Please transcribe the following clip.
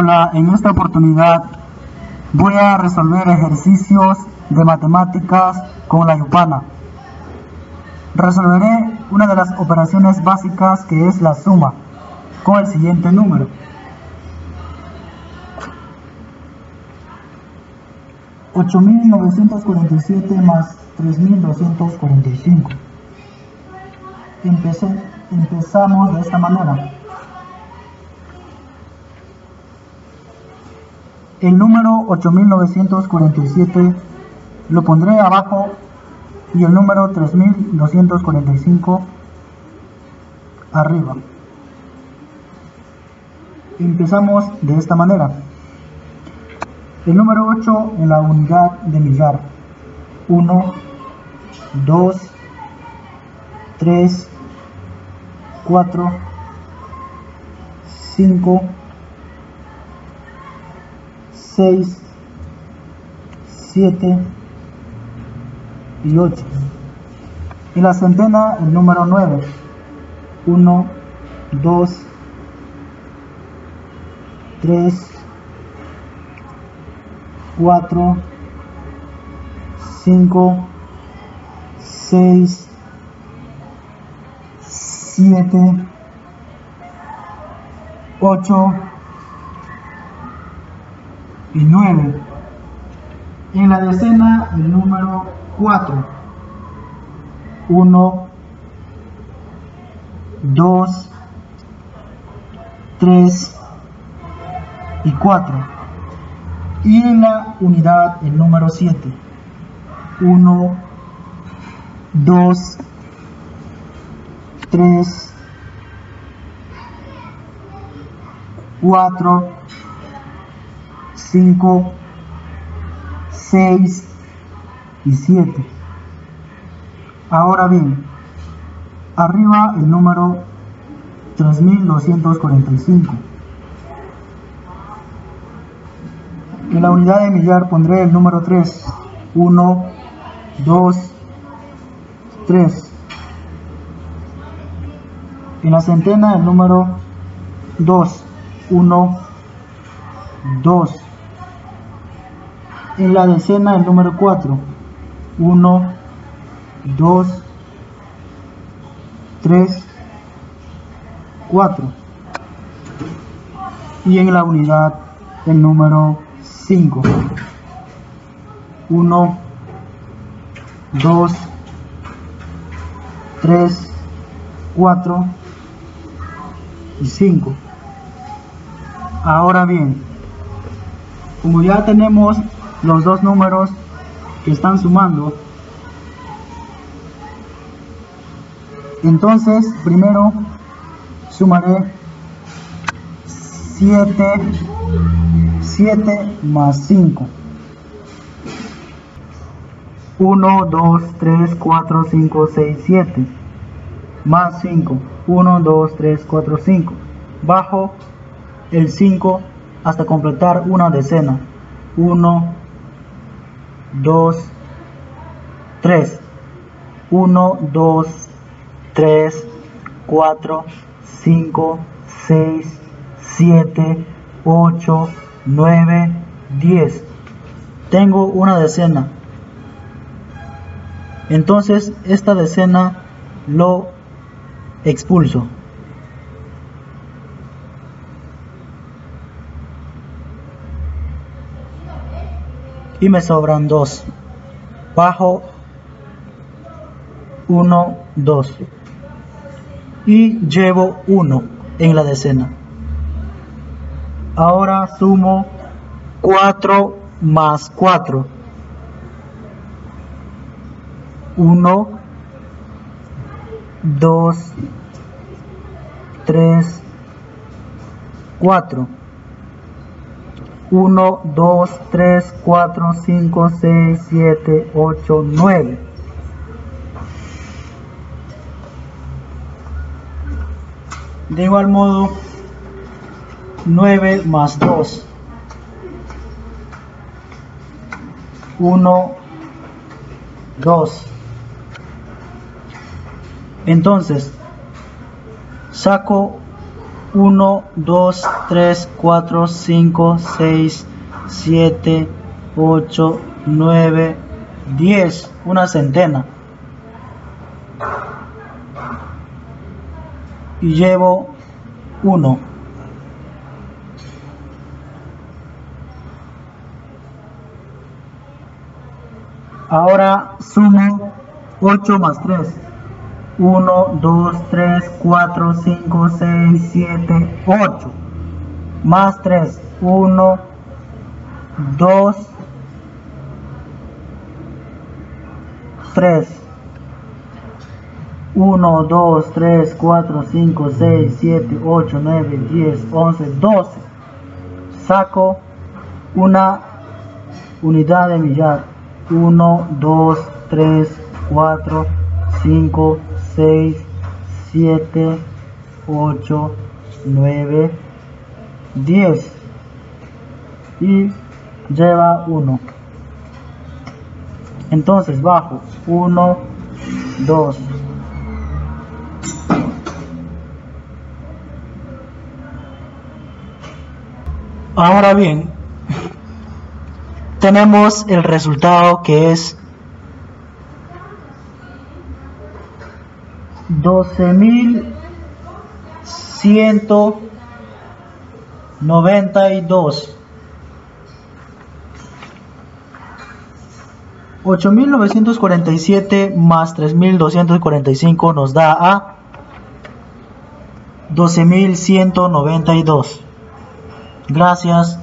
Hola, en esta oportunidad voy a resolver ejercicios de matemáticas con la Yupana. Resolveré una de las operaciones básicas, que es la suma, con el siguiente número. $8.947 más 3.245. Empezamos de esta manera. El número 8.947 lo pondré abajo y el número 3.245 arriba. Empezamos de esta manera. El número 8 en la unidad de millar. 1, 2, 3, 4, 5, 6, 7 y 8. En la centena el número 9. 1, 2, 3, 4, 5, 6, 7, 8 y 9. En la decena el número 4. 1, 2, 3 y 4. Y en la unidad el número 7. 1, 2, 3, 4, 5, 6 y 7. Ahora bien, arriba el número 3.245. En la unidad de millar pondré el número 3. 1, 2, 3. En la centena el número 2. 1, 2. En la decena el número 4. 1, 2, 3, 4. Y en la unidad el número 5. 1, 2, 3, 4 y 5. Ahora bien, como ya tenemos los dos números que están sumando, entonces primero sumaré 7 más 5. 1, 2, 3, 4, 5, 6, 7. Más 5. 1, 2, 3, 4, 5. Bajo el 5 hasta completar una decena. 1, 2, 3. 1, 2, 3, 4, 5, 6, 7, 8, 9, 10. Tengo una decena. Entonces esta decena lo expulso. Y me sobran 2. Bajo 1, 2. Y llevo 1 en la decena. Ahora sumo 4 más 4. 1, 2, 3, 4. 1, 2, 3, 4, 5, 6, 7, 8, 9. De igual modo, 9 más 2. 1, 2. Entonces, saco 1, 2, 3, 4, 5, 6, 7, 8, 9, 10, una centena. Y llevo 1. Ahora sumo 8 más 3. 1, 2, 3, 4, 5, 6, 7, 8. Más 3. 1, 2, 3. 1, 2, 3, 4, 5, 6, 7, 8, 9, 10, 11, 12. Saco una unidad de millar. 1, 2, 3, 4, 5, 6, 7, 8, 9, 10. Y lleva 1. Entonces bajo 1, 2. Ahora bien, tenemos el resultado que es 12.192. 8.947 más 3.245 nos da a 12.192. Gracias.